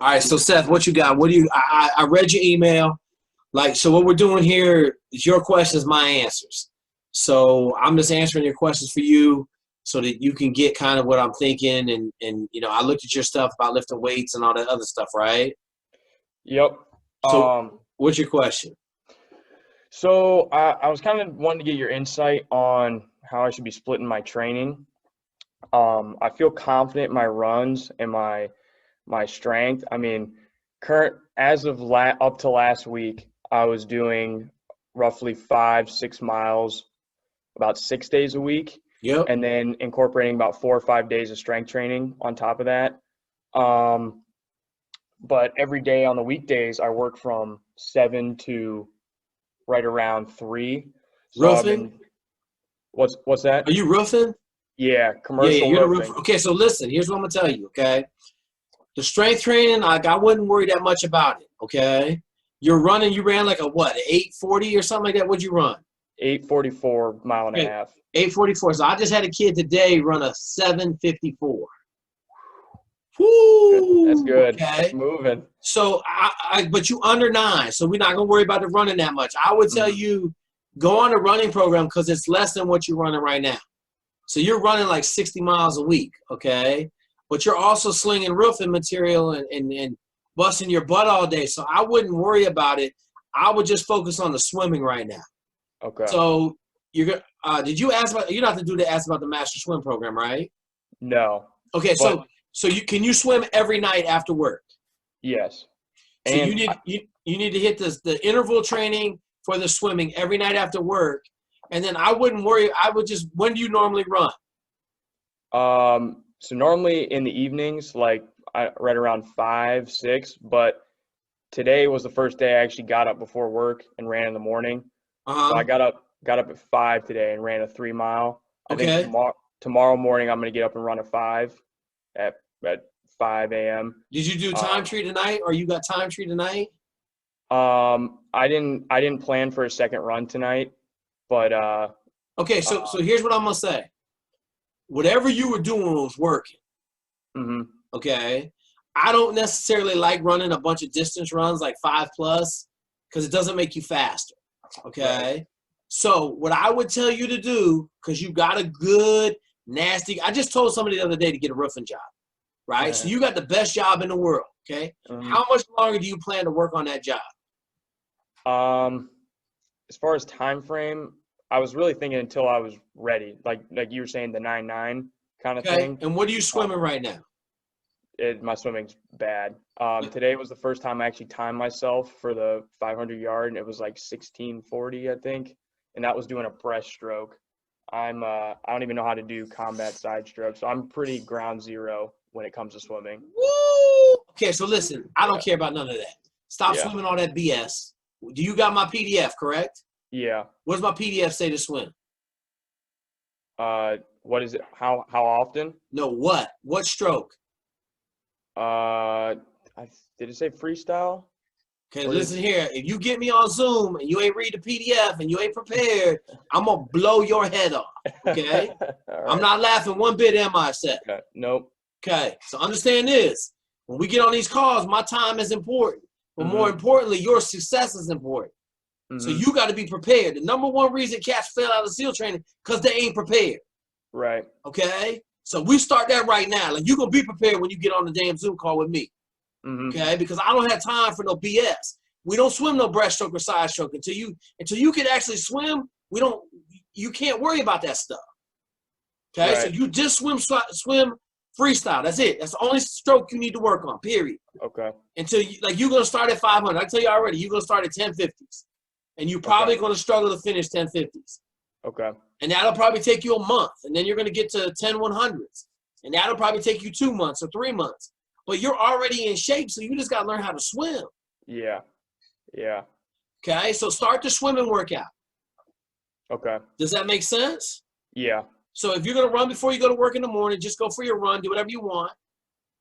All right, so Seth, what you got? What do you? I read your email. Like, so what we're doing here is your questions, my answers. So I'm just answering your questions for you, so that you can get kind of what I'm thinking. And I looked at your stuff about lifting weights and all that other stuff, right? Yep. So Um, what's your question? so I was kind of wanting to get your insight on how I should be splitting my training. I feel confident in my runs and my strength. I mean, current as of up to last week, I was doing roughly 5, 6 miles about 6 days a week, Yep. and then incorporating about 4 or 5 days of strength training on top of that. Um, but every day on the weekdays, I work from 7 to right around 3. So I've Roofing? been what's that? Are you roofing? Yeah, Yeah, commercial you're the roofer. roofing. Okay, so listen, here's what I'm gonna tell you, okay? The strength training, like I wouldn't worry that much about it, okay? You're running, you ran like a what, an 840 or something like that? What'd you run? 8:44 mile and a Okay, half. 844. So I just had a kid today run a 754. Whoo! That's good. That's Okay. moving. So but you under 9, so we're not gonna worry about the running that much. I would tell Mhm. you go on a running program because it's less than what you're running right now. So you're running like 60 miles a week, okay? But you're also slinging roofing material and busting your butt all day. So I wouldn't worry about it. I would just focus on the swimming right now. Okay. So did you ask about, you don't have to do the ask about the master swim program, right? No, Okay, but so can you swim every night after work? yes. So you And need you need to hit the interval training for the swimming every night after work. And then I wouldn't worry. I would just, when do you normally run? so normally in the evenings, like right around 5, 6, but today was the first day I actually got up before work and ran in the morning. So I Uh-huh. got up at 5 today and ran a 3 mile. I think Okay. tomorrow morning I'm gonna get up and run a 5 at 5 a.m. Did you do time Um, tree tonight, or you got time tree tonight? I didn't plan for a second run tonight, but Okay, so um, here's what I'm gonna say. Whatever you were doing was working. mhm, Okay. I don't necessarily like running a bunch of distance runs like 5 plus because it doesn't make you faster. right. Okay. So what I would tell you to do, because you got a good, nasty, I just told somebody the other day to get a roofing job, right? So you got the best job in the world. Okay. Mhm. How much longer do you plan to work on that job? Um, as far as time frame, I was really thinking until I was ready, like you were saying, the 9-9 kind of Okay. thing. And what are you Uh, swimming right now? my swimming's bad. Today was the first time I actually timed myself for the 500 yard, and it was like 16:40, I think, and that was doing a breaststroke. I don't even know how to do combat side stroke, so I'm pretty ground zero when it comes to swimming. Woo! Okay, so listen, I don't Yeah, care about none of that. Stop yeah, swimming all that BS. Do you got my PDF, correct? yeah. What does my PDF say to swim? What is it? How often? No, what? What stroke? Uh, did it say freestyle Okay, or did listen here. If you get me on Zoom and you ain't read the PDF and you ain't prepared, I'm gonna blow your head off. Okay? All I'm right. not laughing one bit, am I, Seth? Okay. Nope. Okay, so understand this. When we get on these calls, my time is important. But more Mhm. importantly, your success is important. So Mhm. you got to be prepared. The number one reason cats fail out of SEAL training because they ain't prepared. Right. Okay? So we start that right now. Like you're gonna be prepared when you get on the damn Zoom call with me. Mhm. Okay? Because I don't have time for no BS. We don't swim no breaststroke or side stroke until you can actually swim. You can't worry about that stuff. Okay? So Right. you just swim freestyle. That's it. That's the only stroke you need to work on. Period. Okay. Until you're gonna start at 500. I tell you already, you're gonna start at 1050s, and you're Okay. probably gonna struggle to finish 1050s. Okay. And that'll probably take you a month, and then you're gonna get to 10 100s, and that'll probably take you 2 months or 3 months. But you're already in shape, so you just gotta learn how to swim. Yeah. Yeah. Okay, so start the swimming workout. Okay. Does that make sense? Yeah. So if you're gonna run before you go to work in the morning, just go for your run, do whatever you want.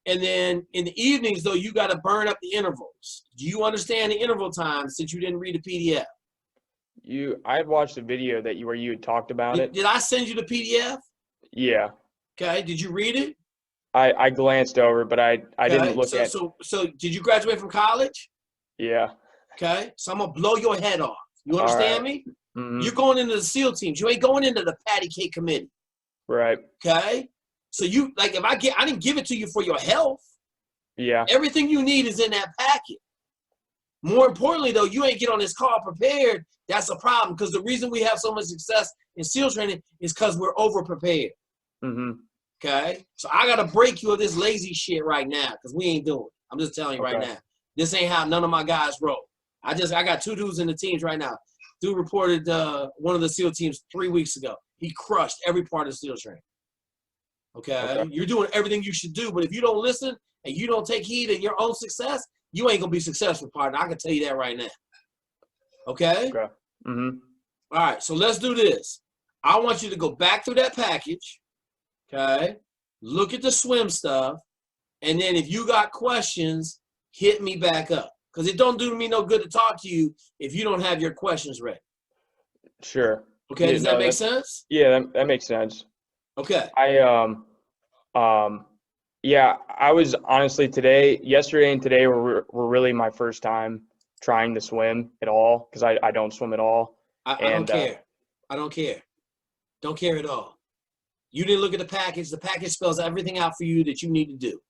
And then in the evenings, though, you got to burn up the intervals. Do you understand the interval times since you didn't read the PDF? I had watched a video where you had talked about it. Did I send you the PDF? Yeah. Okay. Did you read it? I glanced over, but I didn't Okay. look at. So did you graduate from college? Yeah. Okay. So I'm gonna blow your head off. You All understand right. me? Mm-hmm. You're going into the SEAL teams. You ain't going into the patty cake committee. Right. Okay. So you like if I didn't give it to you for your health. Yeah. Everything you need is in that packet. More importantly, though, you ain't get on this call prepared. That's a problem because the reason we have so much success in SEAL training is because we're over prepared. Mm-hmm. Okay. So I gotta break you of this lazy shit right now because we ain't doing it. I'm just telling you right now. This ain't how none of my guys roll. I got 2 dudes in the teams right now. Dude reported one of the SEAL teams 3 weeks ago. He crushed every part of SEAL training. Okay? You're doing everything you should do, but if you don't listen and you don't take heed in your own success, you ain't gonna be successful, partner. I can tell you that right now. Okay? Okay. Mm-hmm. All right, so let's do this. I want you to go back through that package. Okay? Look at the swim stuff, and then if you got questions, hit me back up. Because it don't do me no good to talk to you if you don't have your questions ready. Sure. Okay, does that make sense? Yeah, that makes sense. Okay. Yeah, I was honestly yesterday and today were really my first time trying to swim at all because I don't swim at all. I don't care. I don't care. Don't care at all. You didn't look at the package. The package spells everything out for you that you need to do.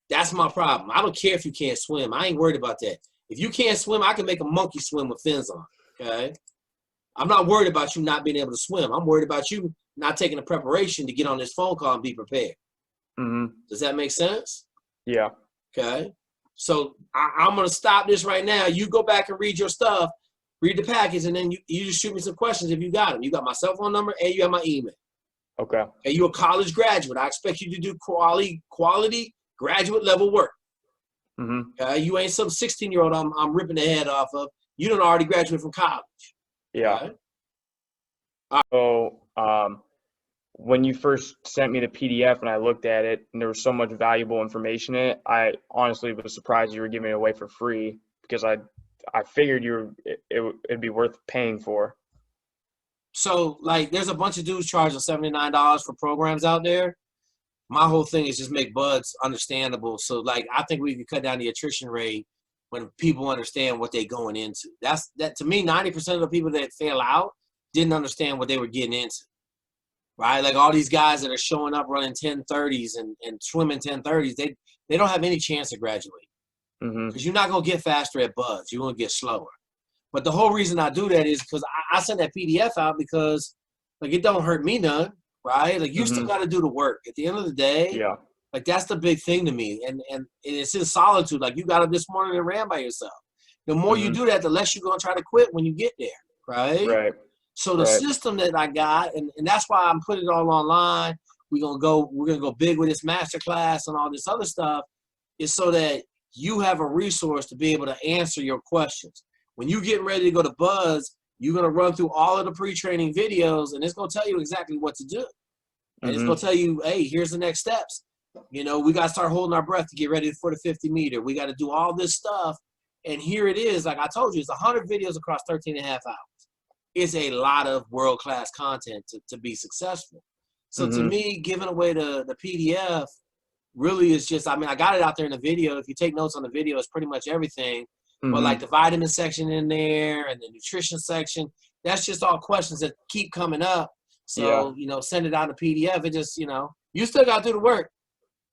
That's my problem. I don't care if you can't swim. I ain't worried about that. If you can't swim, I can make a monkey swim with fins on. Okay? I'm not worried about you not being able to swim. I'm worried about you not taking the preparation to get on this phone call and be prepared. Mm-hmm. Does that make sense? Yeah. Okay. So I'm going to stop this right now. You go back and read your stuff, read the package, and then you just shoot me some questions if you got them. You got my cell phone number and you have my email. Okay. And you're a college graduate. I expect you to do quality graduate level work. Mm-hmm. You ain't some 16-year-old I'm ripping the head off of. You done already graduated from college. Yeah. So when you first sent me the PDF and I looked at it and there was so much valuable information in it, I honestly was surprised you were giving it away for free because I figured it'd be worth paying for. So like there's a bunch of dudes charging $79 for programs out there. My whole thing is just make buds understandable. So like I think we can cut down the attrition rate when people understand what they're going into. That to me, 90% of the people that fail out didn't understand what they were getting into. Right? Like all these guys that are showing up running 10:30s and swimming 10:30s, they don't have any chance of graduating. Because you're not gonna get faster at buds, you're gonna get slower. But the whole reason I do that is because I send that PDF out because like it don't hurt me none, right? Like you still got to do the work. At the end of the day, Yeah. like that's the big thing to me, and it's in solitude. Like you got up this morning and ran by yourself. The more you do that, the less you're gonna try to quit when you get there, right? Right. So the system that I got, and that's why I'm putting it all online. We're gonna go big with this masterclass and all this other stuff, is so that you have a resource to be able to answer your questions. When you getting ready to go to Buzz, you're gonna run through all of the pre-training videos, and it's gonna tell you exactly what to do. And it's gonna tell you, hey, here's the next steps. You know, we gotta start holding our breath to get ready for the 50 meter. We gotta do all this stuff. And here it is, like I told you, it's 100 videos across 13 and a half hours. It's a lot of world-class content to be successful. So to me, giving away the PDF really is just, I mean, I got it out there in the video. If you take notes on the video, it's pretty much everything. But like the vitamin section in there and the nutrition section, that's just all questions that keep coming up. So, you know, send it out in a PDF. It just, you know, you still got to do the work.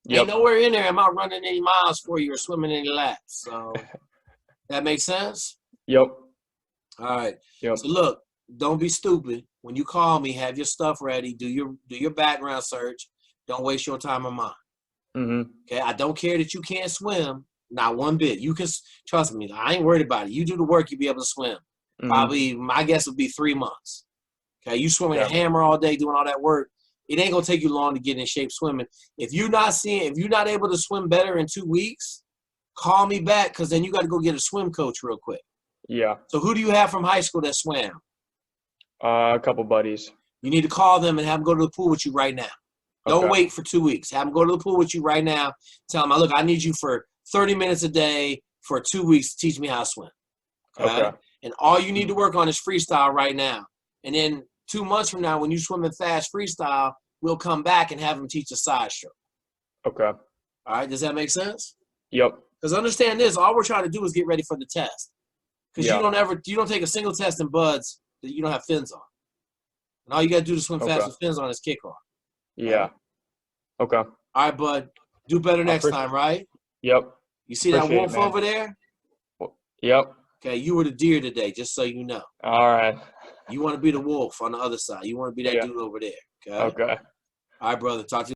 Ain't nowhere in there am I running any miles for you or swimming any laps. So that makes sense? Yep. All right. So look, don't be stupid. When you call me, have your stuff ready. Do your background search. Don't waste your time or mine. Okay. I don't care that you can't swim. Not one bit. You can trust me. I ain't worried about it. You do the work, you'll be able to swim. Probably, my guess would be 3 months. Okay. You swimming a hammer all day, doing all that work. It ain't gonna take you long to get in shape swimming. If you're not able to swim better in 2 weeks, call me back because then you got to go get a swim coach real quick. Yeah. So who do you have from high school that swam? A couple buddies. You need to call them and have them go to the pool with you right now. Don't wait for 2 weeks. Have them go to the pool with you right now. Tell them, look, I need you for 30 minutes a day for 2 weeks to teach me how to swim. Okay? And all you need to work on is freestyle right now. And then 2 months from now, when you're swimming fast freestyle, we'll come back and have them teach a side stroke. Okay. All right, does that make sense? Yep. Because understand this, all we're trying to do is get ready for the test. Because Yeah. you don't take a single test in buds that you don't have fins on. And all you got to do to swim fast Okay. with fins on is kickoff. Yeah. Right? Okay. All right, bud. Do better next time, right? Yep. You see that Appreciate it, wolf man. over there? Yep. Okay, you were the deer today, just so you know. All right. You want to be the wolf on the other side. You want to be that Yeah. dude over there. Okay? Okay. All right, brother. Talk to you.